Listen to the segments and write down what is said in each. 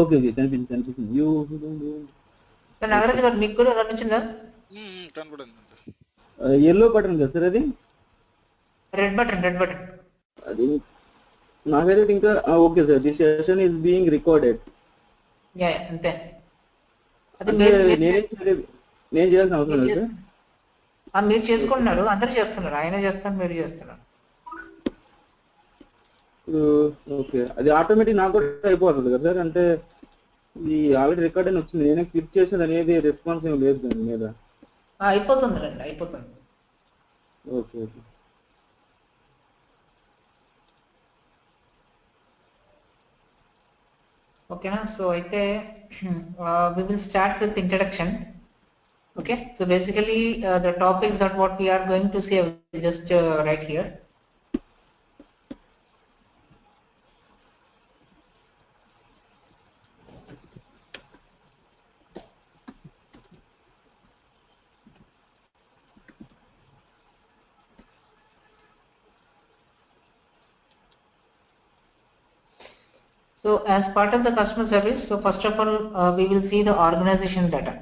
Okay okay కనిపించింది you Nagaraju గారు మీకు కూడా కనిపించిందా? కనపడిందండి. ఎల్లో బటన్ కదా సార్ అది? రెడ్ బటన్ అది నాకైతే ఇంకా okay sir, this session is being recorded. Yeah అంతే. అది అంటే నేను చేయాల్సిన అవసరం లేదు సార్? మీరు చేసుకుంటున్నారు, అందరూ చేస్తున్నారు, ఆయన చేస్తున్నారు, మీరు చేస్తున్నారు. ఓకే, అది ఆటోమేటిక్ నాకు కూడా అయిపోతుంది కదా సార్? అంటే ఇది ఆల్రెడీ రికార్డ్ అని వచ్చింది, నేనే క్లిక్ చేసేది అనేది రెస్పాన్స్ ఏం లేదు దాని మీద. అయిపోతుంది రండి, అయిపోతుంది. Okay okay. ఓకేనా? సో అయితే we will start with introduction. Okay, so basically the topics that what we are going to see, I will just write here. So as part of the customer service, so first of all we will see the organization data.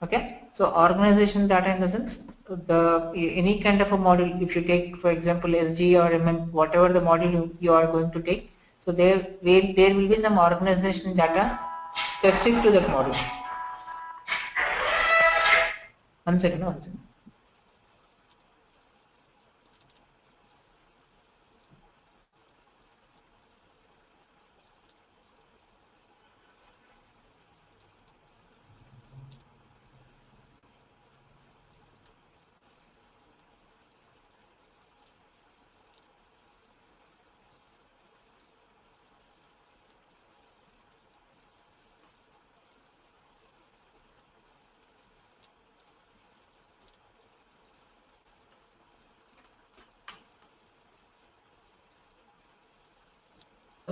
Okay, so organization data in the sense the any kind of a module, if you take for example SG or MM, whatever the module you are going to take, so there will be some organization data specific to that module. One second.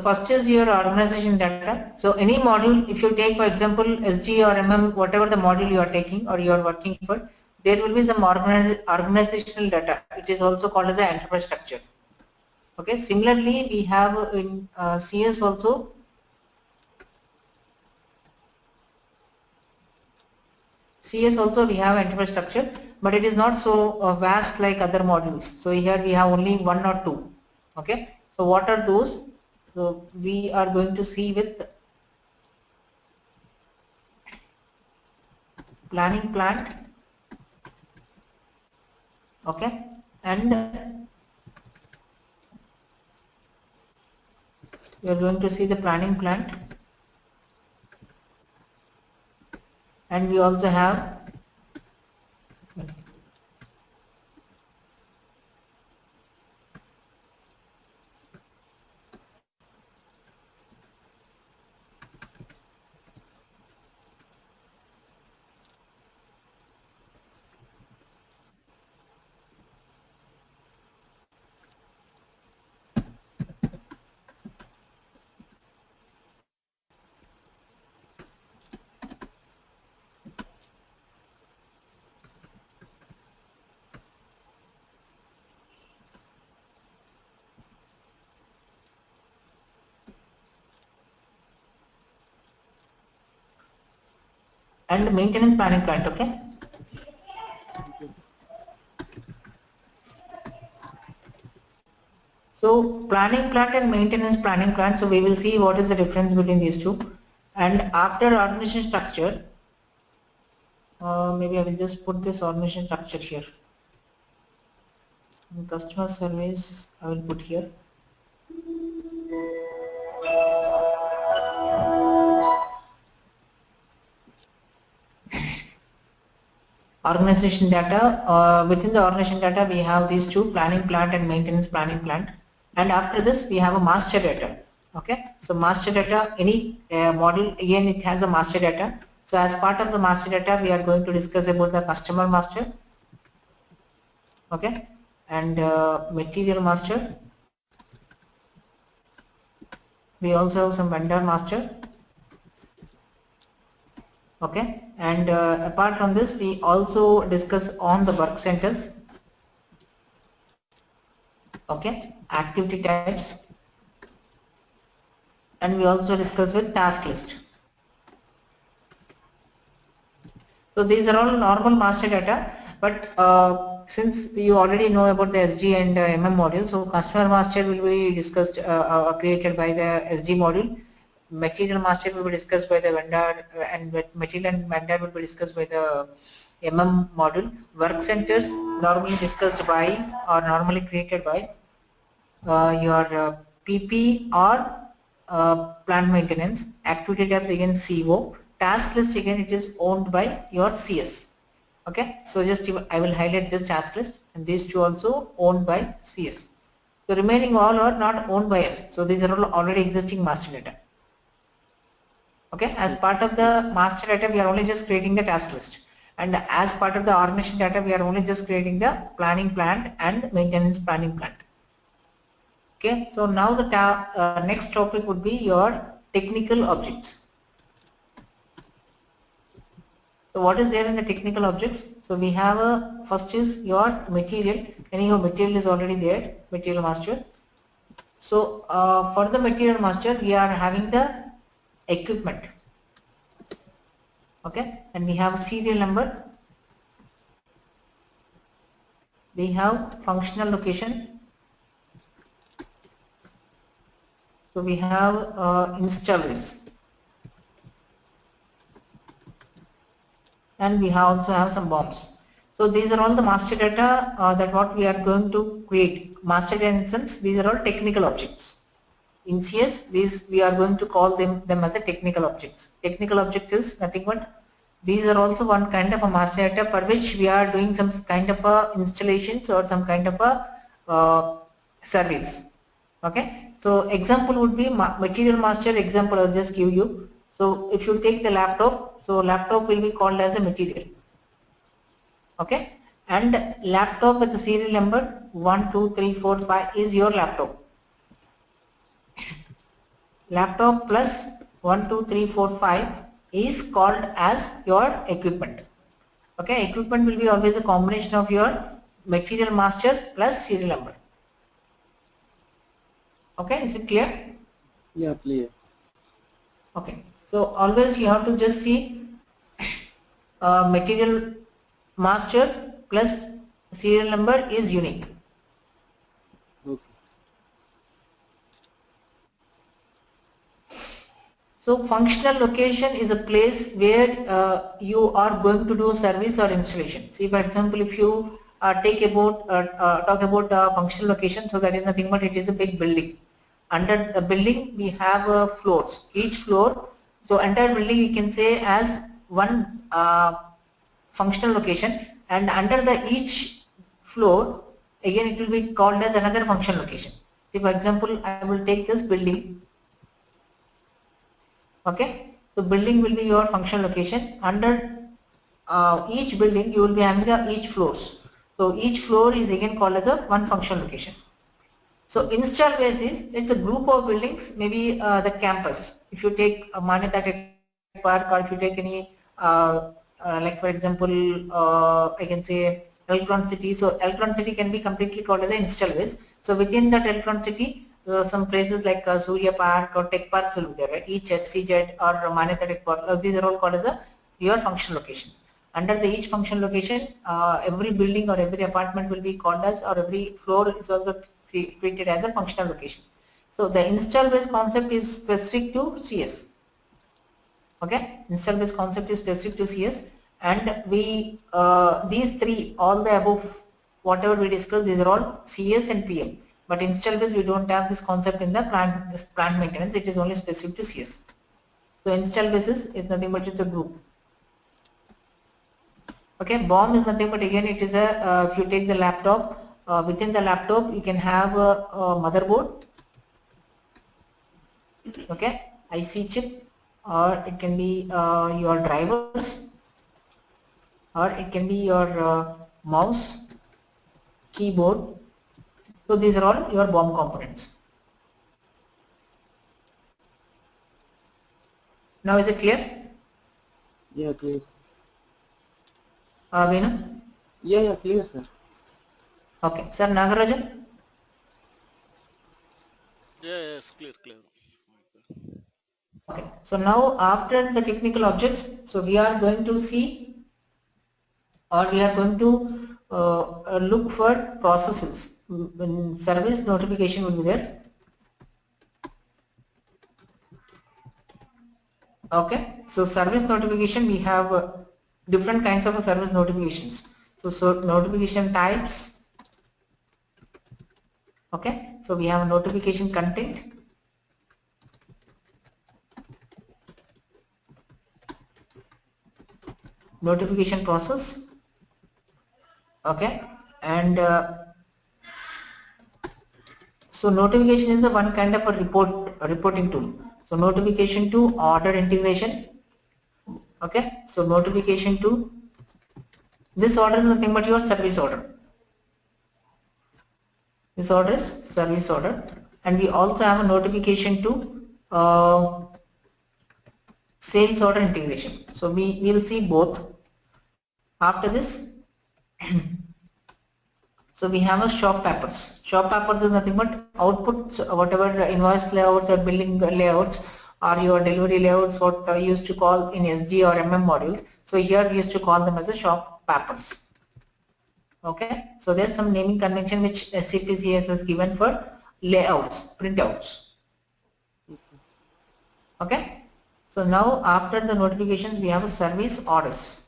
First is your organization data. So any module, if you take for example SG or MM, whatever the module you are taking or you are working for, there will be some organizational data. It is also called as the enterprise structure. Okay, similarly we have in CS also. CS also we have enterprise structure, but it is not so vast like other modules. So here we have only one or two. Okay, so what are those? So we are going to see with planning plant, okay, and we are going to see the planning plant, and we also have and maintenance planning plant. Okay, so planning plant and maintenance planning plant, so we will see what is the difference between these two. And after organization structure, maybe I will just put this organization structure here. In customer service I will put here. Organization data, within the organization data we have these two, planning plant and maintenance planning plant, and after this we have a master data. Okay, so master data, any model again it has a master data. So as part of the master data we are going to discuss about the customer master, okay, and material master. We also have some vendor master, okay, and apart from this we also discuss on the work centers, okay, activity types, and we also discussed with task list. So these are all normal master data, but since you already know about the SG and MM module, so customer master will be discussed, created by the SG module. Material master will be discussed by the vendor, and material and vendor will be discussed by the MM module. Work centers normally discussed by or normally created by your PP or plant maintenance. Activity tabs again CO. Task list again it is owned by your CS. Okay, so just I will highlight this task list, and these two also owned by CS. So remaining all are not owned by us. So these are all already existing master data. Okay, as part of the master data we are only just creating the task list, and as part of the organization data we are only just creating the planning plant and maintenance planning plant. Okay, so now the next topic would be your technical objects. So what is there in the technical objects? So we have a first is your material. Anyhow, material is already there, material master. So for the material master, we are having the equipment. Okay, and we have serial number. We have functional location. So we have install base. And we also have some bombs. So these are all the master data that what we are going to create. Master data in sense, these are all technical objects. In CS, these we are going to call them as a technical objects. Technical objects is nothing but these are also one kind of a master data for which we are doing some kind of a installations or some kind of a service. Okay, so example would be material master example. I'll just give you. So if you take the laptop, so laptop will be called as a material. Okay, and laptop with the serial number 1, 2, 3, 4, 5 is your laptop. Laptop plus 1, 2, 3, 4, 5 is called as your equipment. Okay, equipment will be always a combination of your material master plus serial number. Okay, is it clear? Yeah, clear. Okay, so always you have to just see material master plus serial number is unique. Okay. So functional location is a place where you are going to do service or installation. See, for example, if you talk about functional location, so that is nothing but it is a big building. Under the building we have floors. Each floor, so entire building you can say as one functional location, and under the each floor again it will be called as another functional location. See, for example, I will take this building. Okay, so building will be your functional location. Under each building you will be having each floors. So each floor is again called as a one functional location. So install base is it's a group of buildings, maybe the campus. If you take a Manyata Tech Park, or if you take any like for example I can say Electron City. So Electron City can be completely called as an install base. So within that Electron City, some places like Surya Park or Tech Parks will be there, right? Each SCZ or Manyata Tech Park, these are all called as your function location. Under the each function location, every building or every apartment will be called as, or every floor is also treated as a functional location. So the install base concept is specific to CS. Okay, install base concept is specific to CS, and we these three, all the above whatever we discussed, these are all CS and PM. But install base we don't have this concept in the plant maintenance. It is only specific to CS. So install base is nothing but it's a group. Okay, BOM is nothing but again it is a if you take the laptop, within the laptop you can have a motherboard, okay, IC chip, or it can be your drivers, or it can be your mouse, keyboard. So these are all your BOM components. Now is it clear? Yeah, clear. Venu? Yeah, clear, sir. Okay, sir. Nagarajan? Yeah, yes, clear. Okay, so now after the technical objects, so we are going to see, or we are going to look for processes. When service notification will be there. Okay, so service notification, we have different kinds of service notifications. So notification types. Okay, so we have notification content, notification process. Okay, and so notification is a one kind of a reporting tool. So notification to order integration. Okay, so notification to this order is nothing but your service order. This order is service order, and we also have a notification to sales order integration. So we will see both. After this, so we have a shop papers. Shop papers is nothing but outputs, whatever invoice layouts or billing layouts or your delivery layouts, what you used to call in SD or MM modules. So here we used to call them as a shop papers. Okay, so there's some naming convention which SAP CS has given for layouts, printouts. Okay, so now after the notifications we have a service orders.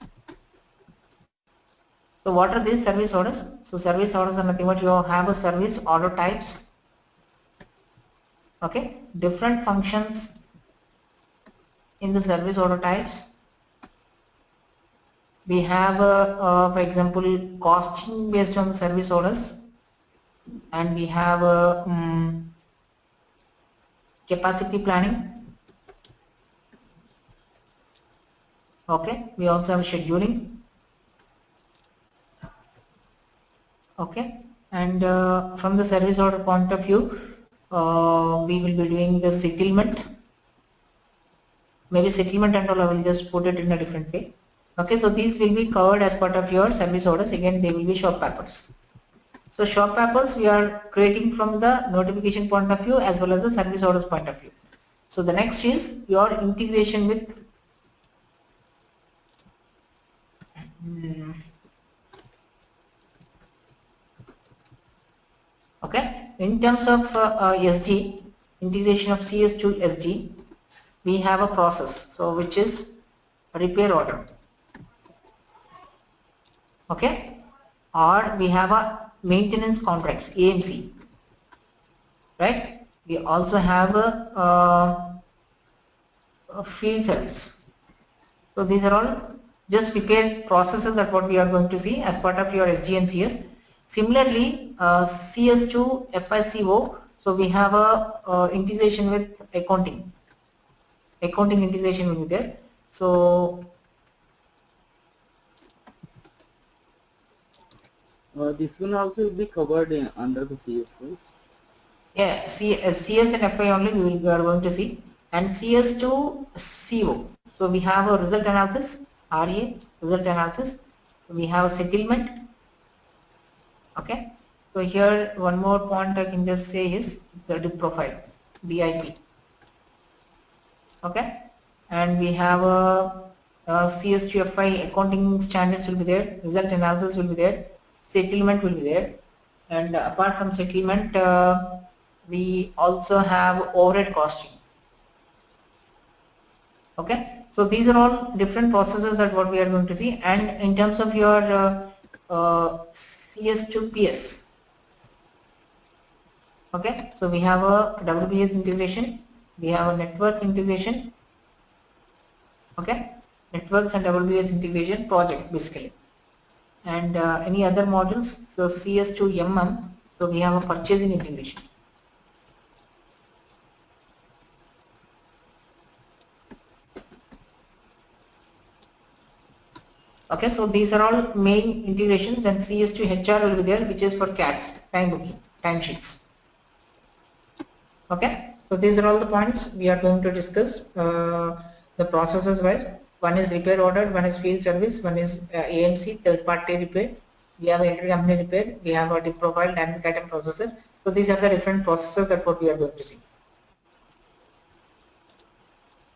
So what are these service orders? So service orders are nothing but you have a service order types. Okay, different functions in the service order types. We have for example costing based on the service orders, and we have capacity planning. Okay, we also have scheduling. Okay, and from the service order point of view, we will be doing the settlement. Maybe settlement and all, I will just put it in a different way. Okay, so these will be covered as part of your service orders. Again, they will be shop papers. So shop papers we are creating from the notification point of view as well as the service orders point of view. So the next is your integration with okay, in terms of SD, integration of CS to SD, we have a process, so which is repair order. Okay, or we have a maintenance contracts, AMC, right? We also have a field service. So these are all just repair processes that what we are going to see as part of your SD and CS. Similarly, CS to FICO, so we have a integration with accounting. Accounting integration will be there. So this one also will be covered under the CS, right? yeah, CS and FI only we are going to see, and CS to CO. So we have a result analysis, RA, result analysis. We have a settlement. Okay. So here one more point I can just say is the DIP profile, BIP. Okay. And we have a CS to FI accounting standards will be there, result analysis will be there, settlement will be there, and apart from settlement, we also have overhead costing. Okay, so these are all different processes that what we are going to see. And in terms of your CS to PS, okay, so we have a WBS integration, we have a network integration, okay, networks and WBS integration project basically, and any other modules. So CS to MM, so we have a purchasing integration. Okay, so these are all main integrations. Then CS to HR will be there, which is for CATs, time booking, time sheets. Okay, so these are all the points we are going to discuss. The processes wise, one is repair order, one is field service, one is AMC, third party repair. We have intercompany repair, we have a DIP profile, dynamic item processor. So these are the different processes that what we are going to see.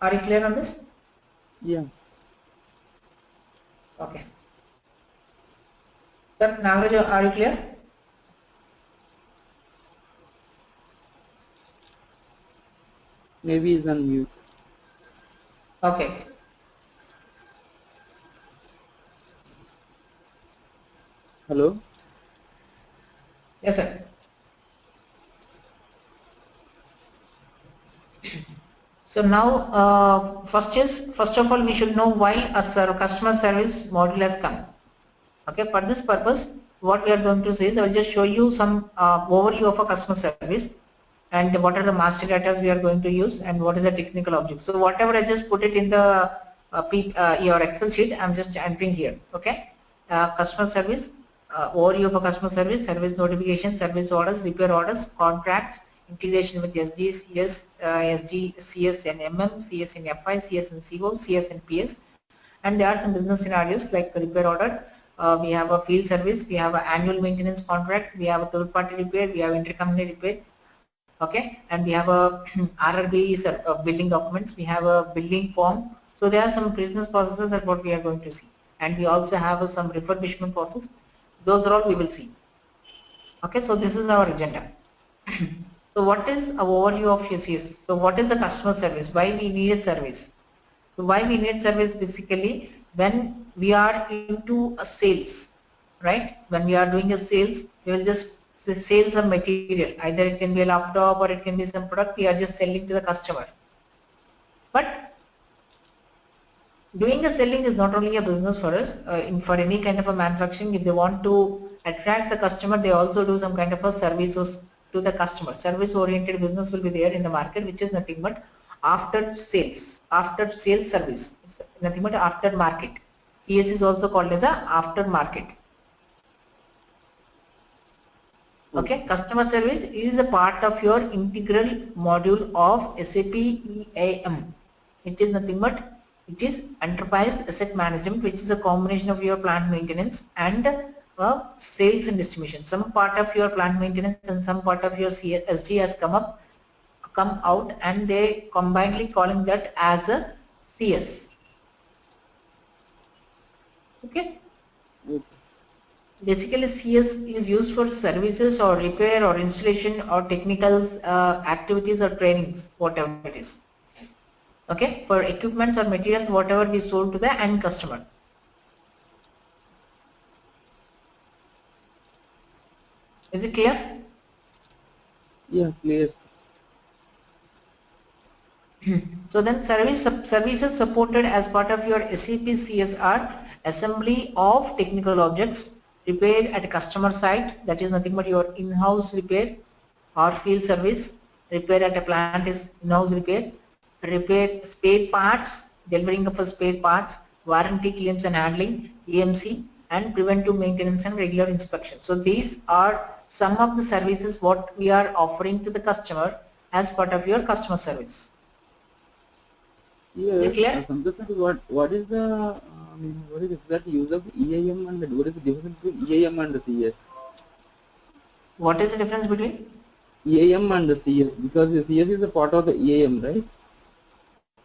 Are you clear on this? Yeah. Okay. Sir, Nagaraj, are you clear? Maybe he's on mute. Okay. Hello? Yes, sir. So now, first of all, we should know why a customer service module has come. Okay, for this purpose, what we are going to say is I will just show you some overview of a customer service and what are the master data we are going to use and what is the technical object. So whatever I just put it in the your Excel sheet, I'm just entering here. Okay, customer service, overview of a customer service notification, service orders, repair orders, contracts, integration with SD, CS, SD, CS and MM, CS in FI, CS and CO, CS and PS. And there are some business scenarios like repair order. We have a field service, we have an annual maintenance contract, we have a third party repair, we have intercompany repair. Okay, and we have a RRB billing documents, we have a billing form. So there are some business processes that what we are going to see. And we also have some refurbishment process. Those are all we will see. Okay, so this is our agenda. So what is our overview of UCS? So what is the customer service? Why we need a service? So why we need service basically when we are into a sales, right? When we are doing a sales, we will just sales of material. Either it can be a laptop or it can be some product we are just selling to the customer. But doing a selling is not only a business for us. For any kind of a manufacturing, if they want to attract the customer, they also do some kind of a services to the customer. Service-oriented business will be there in the market, which is nothing but after sales service. It's nothing but after market. CS is also called as a after market. Okay, customer service is a part of your integral module of SAP EAM. It is nothing but it is enterprise asset management, which is a combination of your plant maintenance and sales and distribution. Some part of your plant maintenance and some part of your SD has come out, and they combinedly calling that as a CS. Okay. Basically, CS is used for services or repair or installation or technical activities or trainings, whatever it is. Okay, for equipments or materials, whatever we sold to the end customer. Is it clear? Yeah, clear. So then services supported as part of your SAP CSR assembly of technical objects repaired at a customer site, that is nothing but your in-house repair or field service. Repair at a plant is in-house repair spare parts, delivering of spare parts, warranty claims and handling, EMC, and preventive maintenance and regular inspection. So these are some of the services what we are offering to the customer as part of your customer service. Yes, clear? What is the what is exact use of EAM and what is the difference between EAM and CS? What is the difference between EAM and CS? Because the CS is a part of the EAM, right?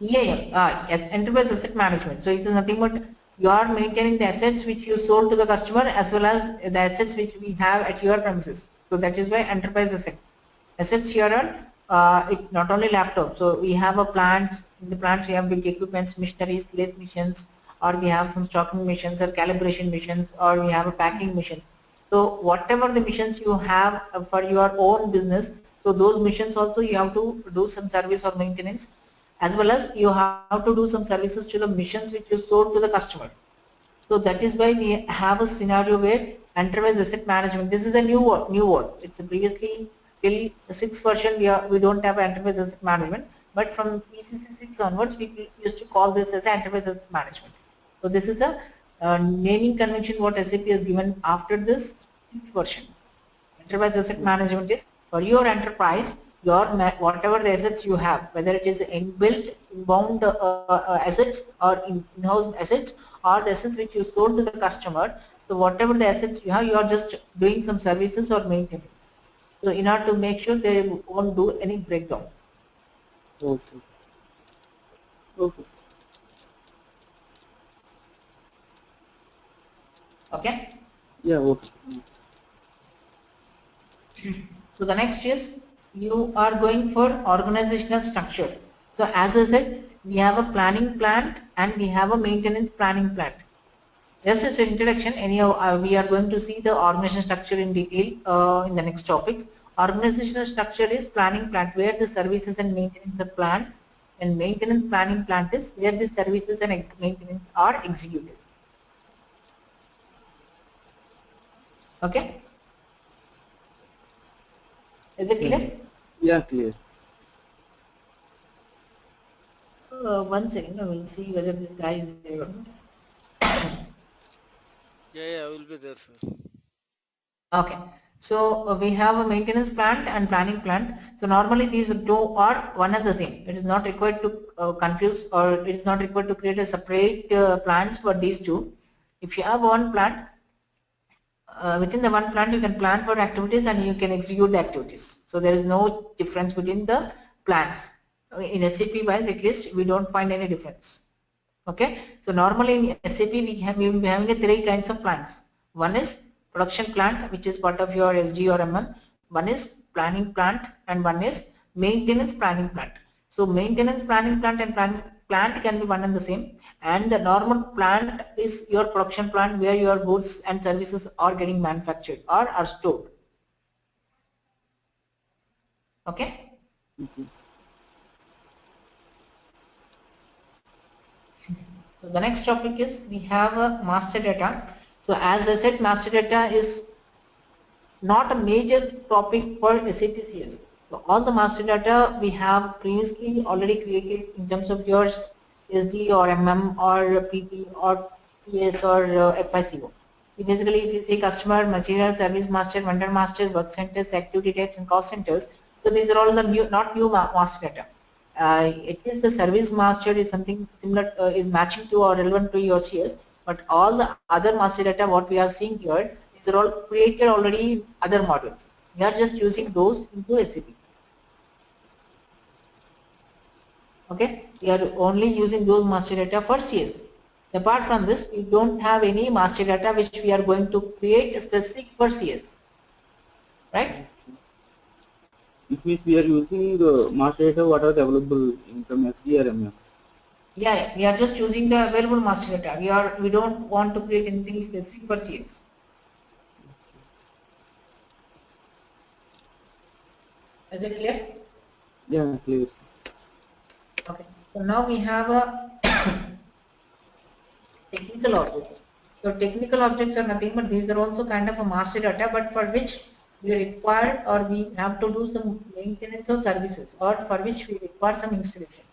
EAM? Yes, enterprise asset management. So it is nothing but you are maintaining the assets which you sold to the customer as well as the assets which we have at your premises. So that is why enterprise assets. Assets here are it not only laptops. So we have a plants. In the plants we have big equipments, machineries, lathe machines, or we have some stocking machines or calibration machines, or we have a packing machines. So whatever the missions you have for your own business, so those missions also you have to do some service or maintenance, as well as you have to do some services to the missions which you sold to the customer. So that is why we have a scenario where enterprise asset management. This is a new word. It's previously till the 6th version we don't have enterprise asset management, but from ECC 6 onwards we used to call this as enterprise asset management. So this is a naming convention what SAP has given after this 6th version. Enterprise asset management is for your enterprise, your whatever the assets you have, whether it is inbuilt, inbound assets or in-house assets or the assets which you sold to the customer. So whatever the assets you have, you are just doing some services or maintenance. So in order to make sure they won't do any breakdown. Okay. Okay. Okay. Yeah. Okay. So the next is you are going for organizational structure. So as I said, we have a planning plant and we have a maintenance planning plant. Just as an introduction, anyhow, we are going to see the organizational structure in detail in the next topics. Organizational structure is planning plant where the services and maintenance are planned, and maintenance planning plant is where the services and maintenance are executed. Okay? Is it clear? Yeah. Clear. One second, I will see whether this guy is there or not. Yeah, I will be there, sir. Okay, so we have a maintenance plant and planning plant. So normally these two are one and the same. It is not required to confuse, or it is not required to create a separate plans for these two. If you have one plant, within the one plant you can plan for activities and you can execute the activities. So there is no difference between the plans. In SAP wise, at least we don't find any difference. Okay, so normally in SAP we will be having a three kinds of plants. One is production plant, which is part of your SD or MM. One is planning plant, and one is maintenance planning plant. So maintenance planning plant and planning plant can be one and the same, and the normal plant is your production plant where your goods and services are getting manufactured or are stored. Okay. Okay. So the next topic is we have a master data. So as I said, master data is not a major topic for SAP CS. So all the master data we have previously already created in terms of your SD or MM or PP or PS or FICO. Basically, if you say customer, material, service master, vendor master, work centers, activity types, and cost centers, so these are all the new, not new master data. It is the service master is something similar, is matching to or relevant to your CS, but all the other master data what we are seeing here, these are all created already in other modules. We are just using those into SAP. Okay, we are only using those master data for CS. Apart from this, we don't have any master data which we are going to create specific for CS. Right? It means we are using the master data what are available in from SD or MM. Yeah, we are just using the available master data. We don't want to create anything specific for CS. Is it clear? Yeah, clear. Okay. So now we have a technical objects. So technical objects are nothing but these are also kind of a master data, but for which we require or we have to do some maintenance or services, or for which we require some installations.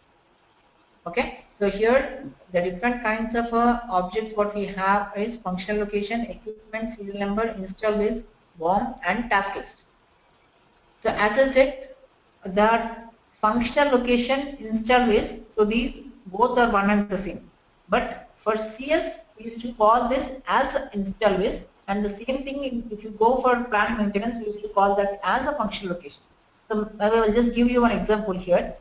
Okay. So here the different kinds of objects what we have is functional location, equipment, serial number, install base, BOM, and task list. So as I said, the functional location, install base, so these both are one and the same. But for CS, we used to call this as install base, and the same thing if you go for plant maintenance, we used to call that as a functional location. So I will just give you one example here.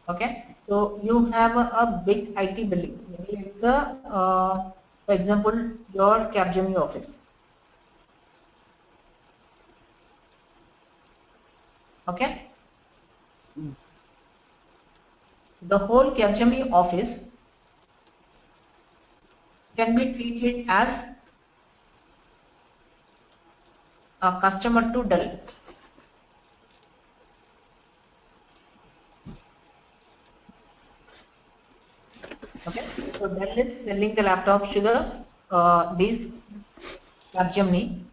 Okay, so you have a big IT building. Maybe it's a, for example, your Capgemini office. Okay. The whole Capgemini office can be treated as a customer to Dell. Okay, so Dell is selling the laptops to the these Capgemini.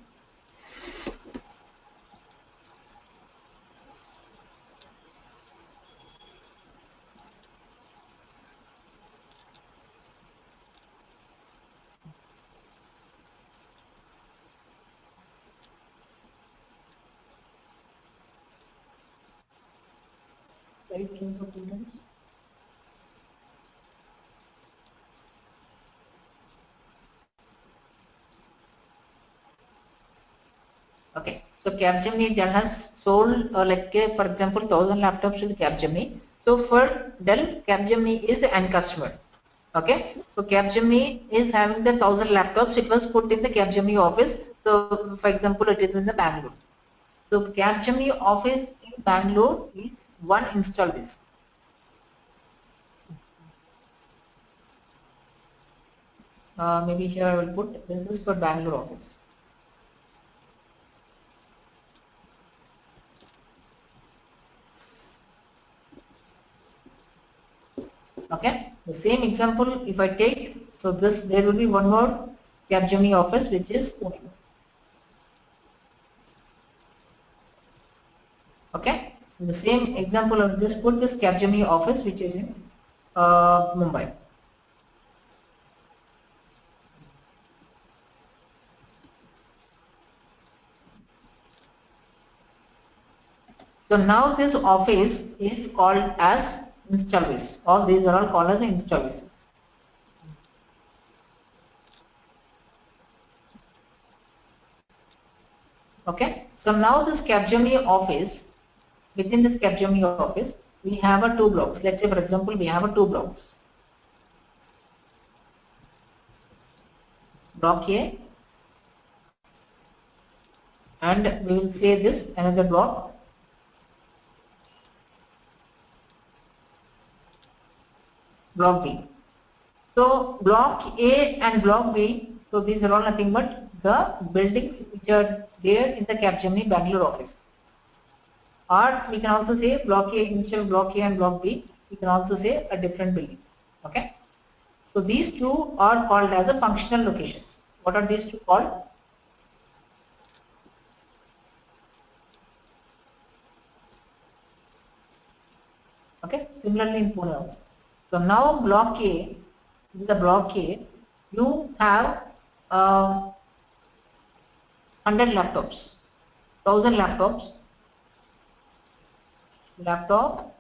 Very clean for students. Okay, So Capgemini Dell has sold for example 1,000 laptops to the Capgemini. So for Dell, Capgemini is an end customer. Okay, so Capgemini is having the 1,000 laptops. It was put in the Capgemini office. So for example, it is in the Bangalore. So Capgemini office in Bangalore is one install base. Maybe here I will put this is for Bangalore office. Okay, the same example if I take, so this there will be one more Capgemini office which is Pune. Okay, in the same example I will just put this Capgemini office which is in Mumbai. So now this office is called as install base. All these are all called as install bases. Okay. So now this Capgemini office, within this Capgemini office, we have a two blocks. Let's say for example, we have a two blocks. Block A, and we will say this another block. Block B. So block A and block B, so these are all nothing but the buildings which are there in the Capgemini Bangalore office. Or we can also say block A instead of block A and block B, we can also say a different building. Okay. So these two are called as a functional locations. What are these two called? Okay. Similarly in Pune also. So now block A, in the block A, you have 100 laptops, 1,000 laptops, laptop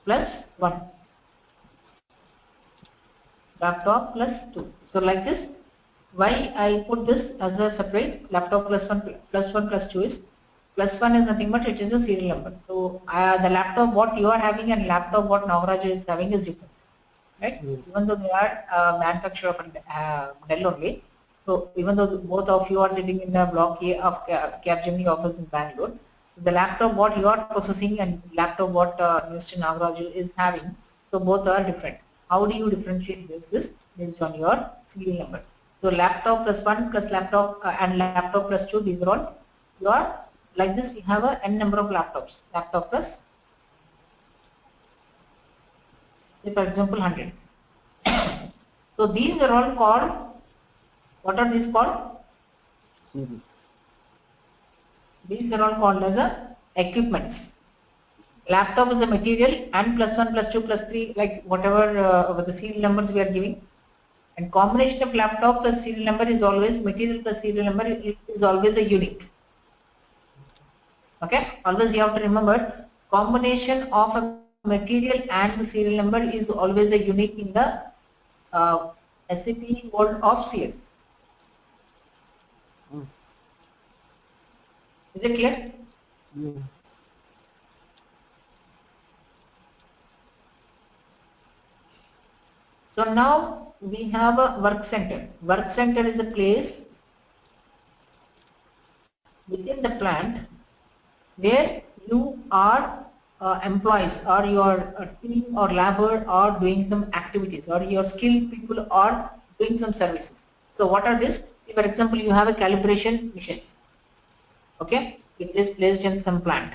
plus 1, laptop plus 2. So like this, why I put this as a separate laptop plus 1 plus 2 is plus 1 is nothing but it is a serial number. So the laptop what you are having and laptop what Nagaraj is having is different, right? Even though they are manufacturer of Dell only. So even though both of you are sitting in the block A of Capgemini office in Bangalore, the laptop what you are processing and laptop what Mr. Nagaraj is having, so both are different. How do you differentiate this? Based on your serial number. So laptop plus 1 plus laptop and laptop plus 2, these are all your, like this we have a n number of laptops. Laptop plus, say for example 100. So these are all called, what are these called? These are all called as a equipments. Laptop is a material and plus 1 plus 2 plus 3 like whatever the serial numbers we are giving. And combination of laptop plus serial number is always material plus serial number is always a unique. Okay, always you have to remember combination of a material and the serial number is always a unique in the SAP world of CS. Is it clear? So now we have a work center. Work center is a place within the plant where you are employees or your team or labor are doing some activities or your skilled people are doing some services. So what are this? See, for example, you have a calibration machine. Okay, it is placed in some plant.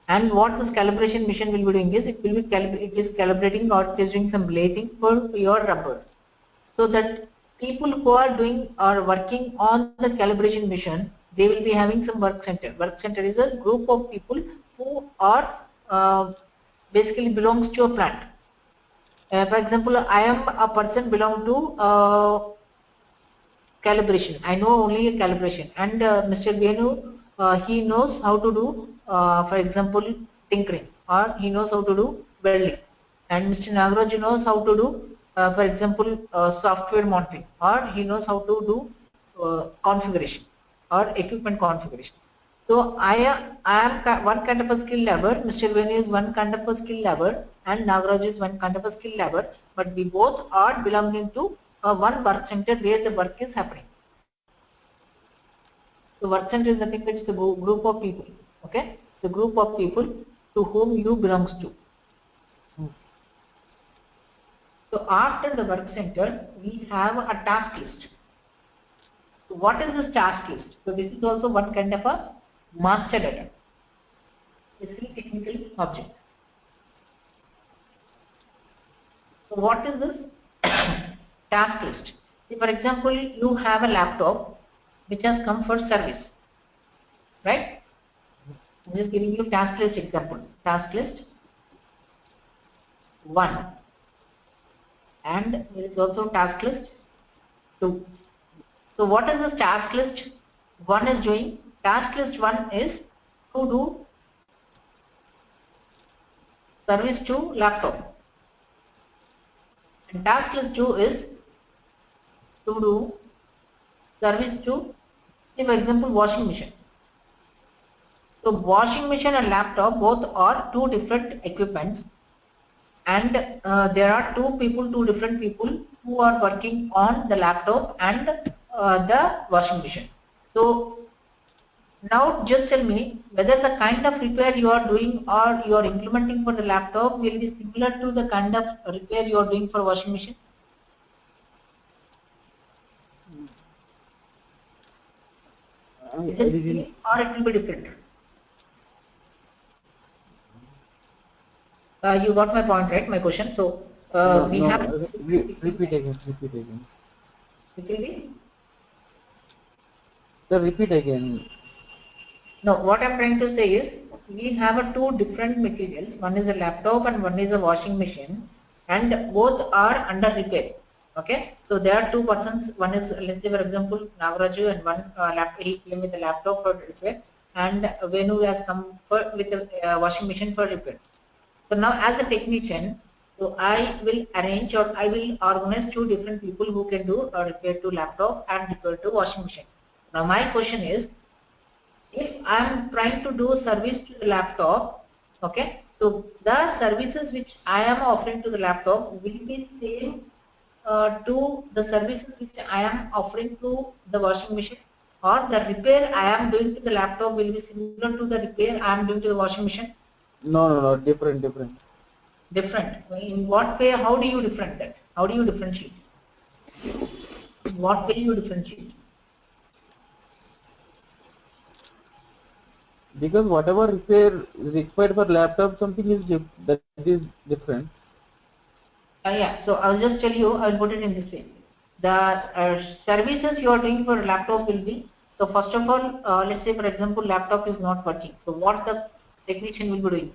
And what this calibration machine will be doing is it is calibrating or it is doing some blading for your rubber. So that people who are doing or working on the calibration machine, they will be having some work center. Work center is a group of people who are basically belongs to a plant. For example, I am a person belong to calibration. I know only a calibration, and Mr. Venu he knows how to do, for example, tinkering, or he knows how to do welding, and Mr. Nagaraj knows how to do, for example, software monitoring, or he knows how to do configuration. or equipment configuration. So I am one kind of a skill labor, Mr. Venu is one kind of a skill labor, and Nagaraj is one kind of a skill labor, but we both are belonging to one work center where the work is happening. The work center is nothing but it's a group of people. Okay, it's a group of people to whom you belongs to. So after the work center, we have a task list. So what is this task list? So this is also one kind of a master data, basically technical object. So what is this task list? For example, you have a laptop which has come for service, right? I'm just giving you task list example. Task list 1, and there is also task list 2. So what is this task list 1 is doing? Task list 1 is to do service to laptop, and task list 2 is to do service to, say for example, washing machine. So washing machine and laptop both are two different equipments, and there are two different people who are working on the laptop and the washing machine. So now just tell me whether the kind of repair you are doing or you are implementing for the laptop will be similar to the kind of repair you are doing for washing machine. Is it same or it will be different? You got my point, right? My question. So we have repeat again. it will be. Sir, repeat again. No, what I'm trying to say is we have two different materials. One is a laptop and one is a washing machine, and both are under repair. Okay, so there are two persons. One is, let's say for example, Nagaraju, and one he came with a laptop for repair, and Venu has come with a washing machine for repair. So now as a technician, so I will arrange or I will organize two different people who can do a repair to laptop and repair to washing machine. Now my question is, if I am trying to do service to the laptop, okay, so the services which I am offering to the laptop will be same to the services which I am offering to the washing machine, or the repair I am doing to the laptop will be similar to the repair I am doing to the washing machine? No, different. Different. In what way? How do you different that? How do you differentiate? In what way you differentiate? Because whatever repair is required for laptop, something is that is different. Yeah, so I'll just tell you, I'll put it in this way. The services you are doing for laptop will be, so first of all, let's say for example, laptop is not working. So what the technician will be doing?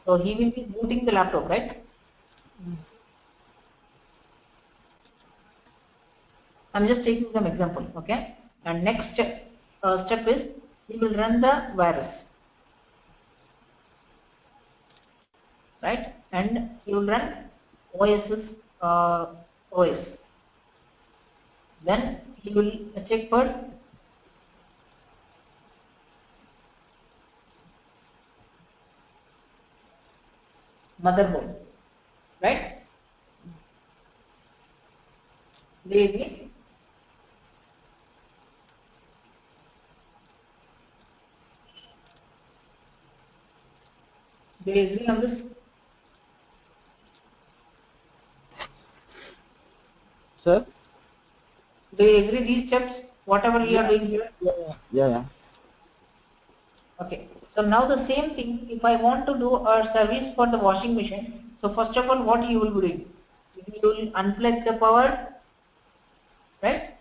So he will be booting the laptop, right? I'm just taking some example, okay? And next step is he will run the virus, right? And he will run OS's OS. Then he will check for motherboard, right? They agree? They agree on this? Sir? Do you agree these steps, whatever you are doing here? Yeah. Okay. So now the same thing, if I want to do a service for the washing machine, so first of all, what you will be doing? You will unplug the power, right?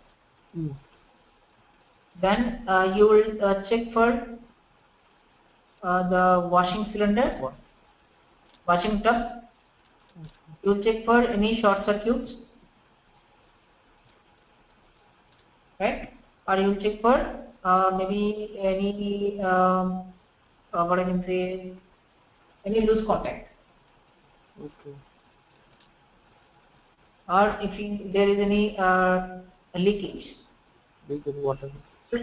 Then you will check for the washing cylinder, washing tub. You will check for any short circuits, right? Or you will check for maybe any what I can say, any loose contact. Okay. Or if there is any leakage. Because water. So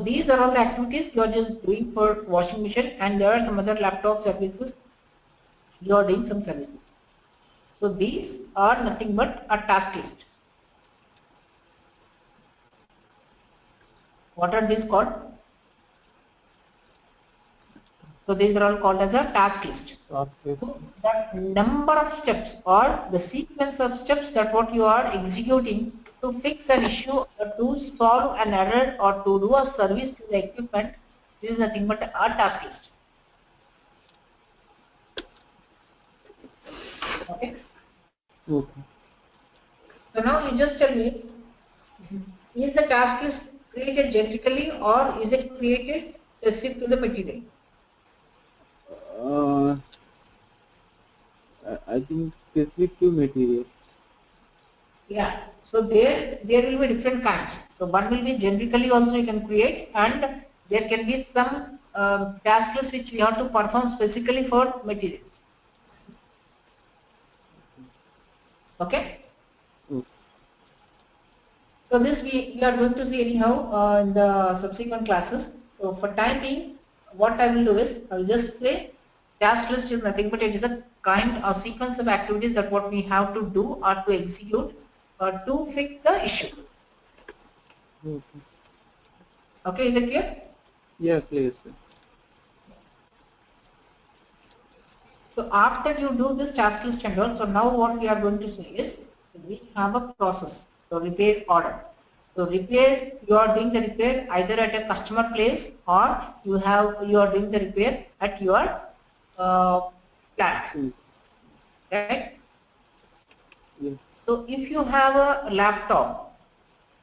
these are all the activities you are just doing for washing machine, and there are some other laptop services you are doing some services. So these are nothing but a task list. What are these called? So these are all called as a task list. Task list. So the number of steps or the sequence of steps that what you are executing to fix an issue or to solve an error or to do a service to the equipment, this is nothing but a task list. Okay. Okay. So now you just tell me, is the task list created generically or is it created specific to the material? I think specific to material. Yeah. So there will be different kinds. So one will be generically also you can create, and there can be some task list which we have to perform specifically for materials. Okay. Okay. So this we are going to see anyhow in the subsequent classes. So for time being, what I will do is I will just say task list is nothing but it is a kind of sequence of activities that what we have to do or to execute or to fix the issue. Okay. Okay, is it clear? Yeah, clear, sir. So after you do this task list and all, so now what we are going to say is, so we have a process, so repair order. So repair, you are doing the repair either at a customer place or you are doing the repair at your plant, right? Yeah. So if you have a laptop,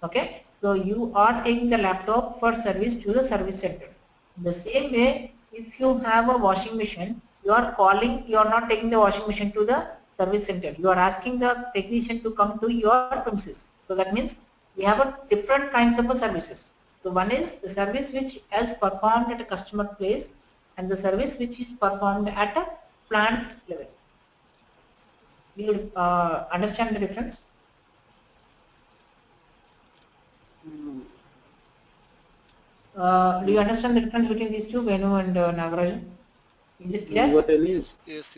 okay, so you are taking the laptop for service to the service center. In the same way, if you have a washing machine, you are not taking the washing machine to the service center. You are asking the technician to come to your premises. So that means we have a different kinds of services. So one is the service which is performed at a customer place and the service which is performed at a plant level. Do you understand the difference? Do you understand the difference between these two, Venu and Nagarajan? Is it You were clear? telling. Yes.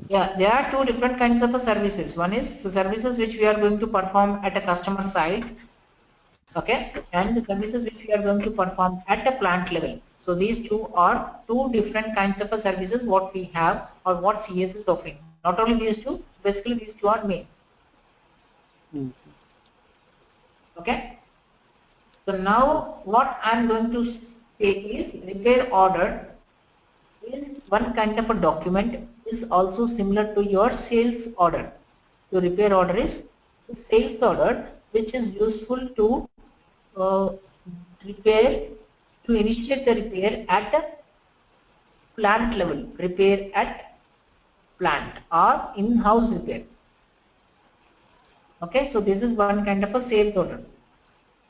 Yeah, there are two different kinds of services. One is the services which we are going to perform at a customer site, okay, and the services which we are going to perform at a plant level. So these two are two different kinds of services what we have or what CS is offering. Not only these two, basically these two are main. Okay. So now what I am going to say is repair order is one kind of a document, is also similar to your sales order. So repair order is the sales order which is useful to repair, to initiate the repair at the plant level, repair at plant or in-house repair. Okay, so this is one kind of a sales order.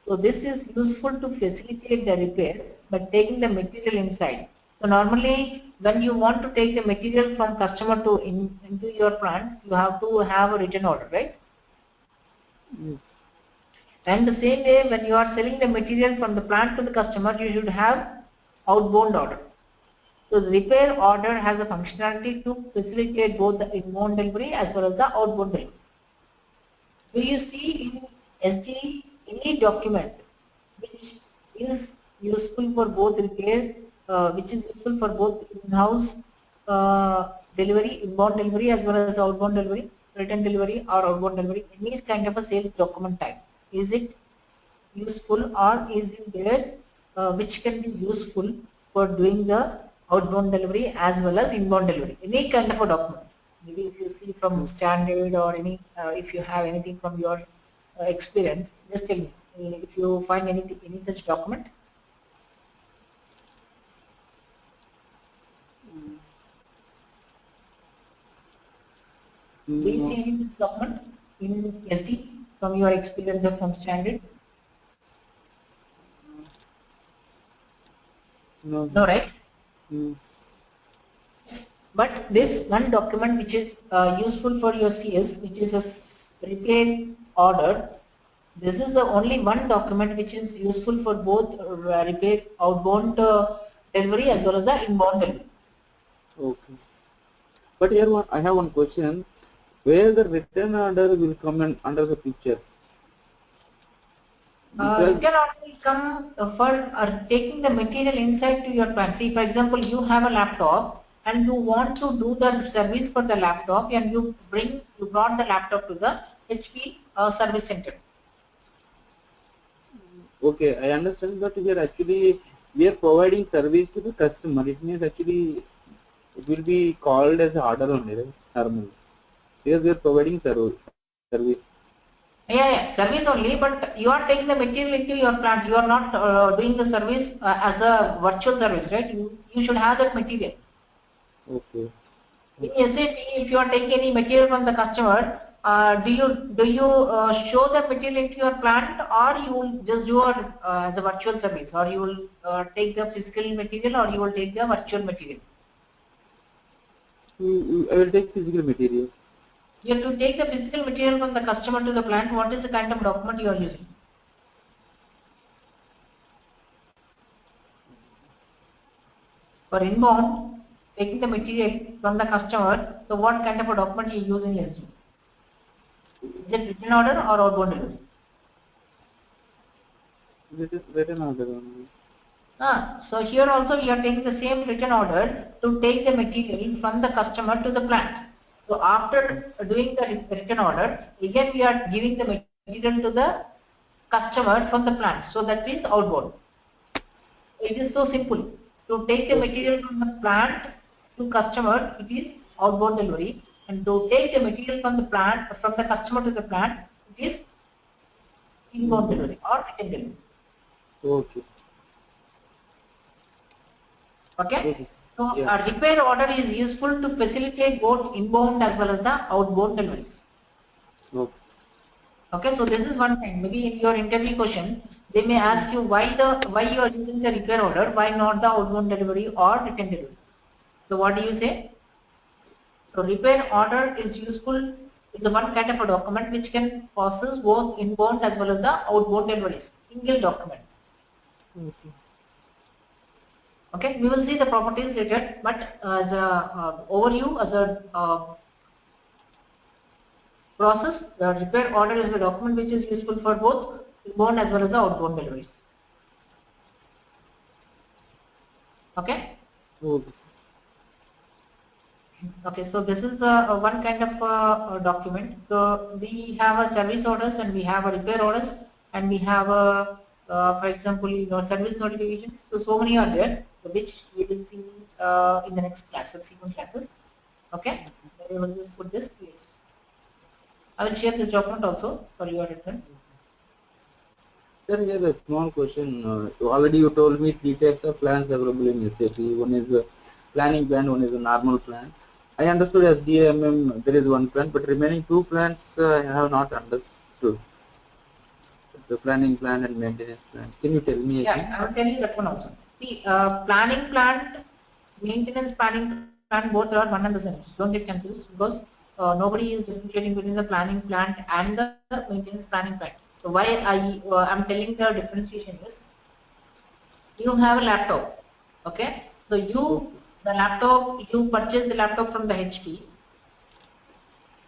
So this is useful to facilitate the repair by taking the material inside. So normally when you want to take the material from customer to into your plant, you have to have a written order, right? Yes. And the same way when you are selling the material from the plant to the customer, you should have outbound order. So the repair order has a functionality to facilitate both the inbound delivery as well as the outbound delivery. Do you see in SD any document which is useful for both repair, which is useful for both in-house delivery, inbound delivery as well as outbound delivery, return delivery or outbound delivery, any kind of a sales document type? Is it useful or is it there which can be useful for doing the outbound delivery as well as inbound delivery? Any kind of a document. Maybe if you see from standard or any, if you have anything from your experience, just tell me if you find anything, any such document. Do you see any such document in SD from your experience or from standard? No. No, right? Mm. But this one document which is useful for your CS, which is a repair order, this is the only one document which is useful for both repair outbound delivery as well as the inbound delivery. Okay. But here I have one question. Where the return order will come in under the picture? Because Return order will come for taking the material inside to your plant. See, for example, you have a laptop and you want to do the service for the laptop, and you brought the laptop to the HP service center. okay, I understand, but here actually we are providing service to the customer. It means actually it will be called as order only, right? Normally. Here we are providing service. Yeah, service only, but you are taking the material into your plant. You are not doing the service as a virtual service, right? You should have that material. Okay. In SAP, if you are taking any material from the customer, do you show the material into your plant, or you will just do it as a virtual service, or you will take the physical material, or you will take the virtual material? I will take physical material. You have to take the physical material from the customer to the plant. What is the kind of document you are using? For inbound, taking the material from the customer, so what kind of a document you use in SD? Is it written order or outbound delivery? Written order only. So here also you are taking the same written order to take the material from the customer to the plant. So after doing the written order, again we are giving the material to the customer from the plant. So that is outbound. It is so simple. To take the material from the plant to customer, it is outbound delivery, and to take the material from the plant, from the customer to the plant, it is inbound delivery or written delivery. Okay. Okay. So Yeah. a repair order is useful to facilitate both inbound as well as the outbound deliveries. Okay. Okay, so this is one thing. Maybe in your interview question, they may ask you why you are using the repair order, why not the outbound delivery or return delivery. So what do you say? So repair order is useful, is the one kind of a document which can process both inbound as well as the outbound deliveries. Single document. Okay. Okay, we will see the properties later, but as a overview, as a process, the repair order is a document which is useful for both inbound as well as the outbound deliveries. Okay. Okay. Okay, so this is one kind of document. So we have a service orders and we have a repair orders and we have a, for example, service notifications. So many are there, which we will see in the next class, subsequent classes. Okay, we will just put this. Yes, I will share this document also for your reference. Sir, here a small question. Already you told me three types of plans available in SAP. One is a planning plan, one is a normal plan. I understood as DMM there is one plan, but remaining two plans I have not understood. The planning plan and maintenance plan. Can you tell me again? Yeah, I will tell you that one also. See, planning plan, maintenance planning plan, both are one and the same. Don't get confused, because nobody is differentiating between the planning plan and the maintenance planning plan. So why I'm telling the differentiation is, you have a laptop, okay? So you purchase the laptop from the HP.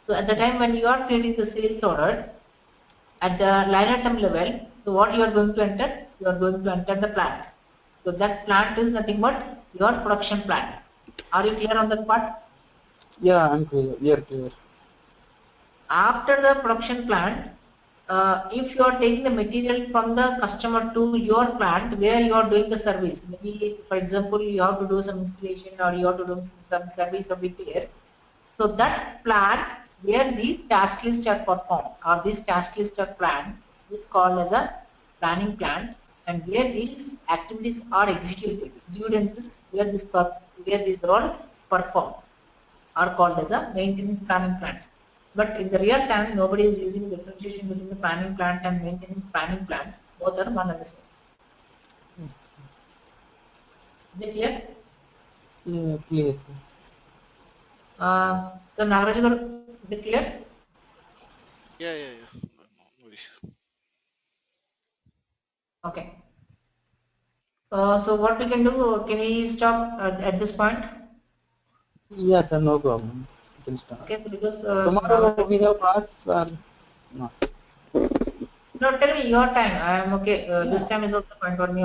So at the time when you are creating the sales order, at the line item level, so what you are going to enter? You are going to enter the plant. So that plant is nothing but your production plant. Are you clear on that part? Yeah, I'm clear. We are clear. After the production plant, if you are taking the material from the customer to your plant where you are doing the service, maybe for example you have to do some installation or you have to do some service or repair. So that plant where these task lists are performed or this task list are planned is called as a planning plan, and where these activities are executed, executances where these are all performed are called as a maintenance planning plan. But in the real time, nobody is using differentiation between the planning plant and maintenance planning plan. Both are one and the same. Is it clear? Yeah, clear, sir. So Nagaraj, is it clear? Yeah. No issue. Okay. So what we can do? Can we stop at this point? Yes, sir, no problem. You can start. Okay. So because Tomorrow we have class or no? no, tell me your time. I am okay. This Yeah. time is also fine for me.